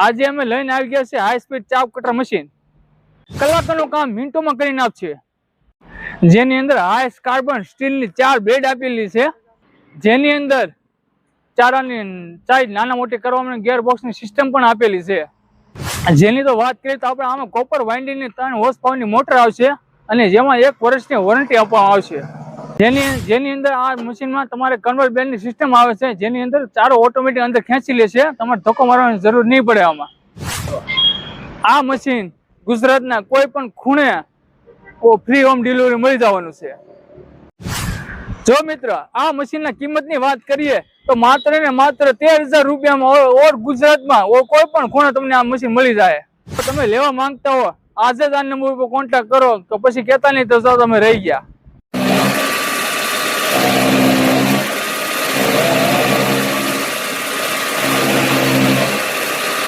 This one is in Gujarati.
આજે અમે લઈને આવી ગયા છે high speed chop cutter machine. કલાકોનું કામ મિનિટોમાં કરી નાખશે. જેની અંદર હાઈ કાર્બન સ્ટીલની 4 બ્લેડ આપેલી છે, જેની અંદર ચારાની સાઈઝ નાના મોટી કરવા ગિયરબોક્સની સિસ્ટમ પણ આપેલી છે. જેની તો વાત કરીએ તો આપણે આમાં કોપર વાઇન્ડિંગની 3 હોર્સ પાવરની મોટર આવશે અને જેમાં 1 વર્ષની વોરંટી આપવામાં આવશે. જેની અંદર આ મશીનમાં તમારે કન્વર્ટ બેન્ડની સિસ્ટમ આવે છે, જેની અંદર ચારો ઓટોમેટિક અંદર ખેંચી લે છે. તમારે ધક્કો મારવાની જરૂર નહીં પડે. આમાં આ મશીન ગુજરાતના કોઈ પણ ખૂણે ફ્રી હોમ ડિલિવરી મળી જવાનું છે. જો મિત્ર આ મશીનના કિંમતની વાત કરીએ તો માત્ર ને માત્ર 13,000 રૂપિયામાં ઓર ગુજરાતમાં કોઈ પણ ખૂણે તમને આ મશીન મળી જાય. તો તમે લેવા માંગતા હો આજે જ આ નંબર ઉપર કોન્ટેક્ટ કરો, તો પછી કહેતા નહીં તો તમે રહી ગયા.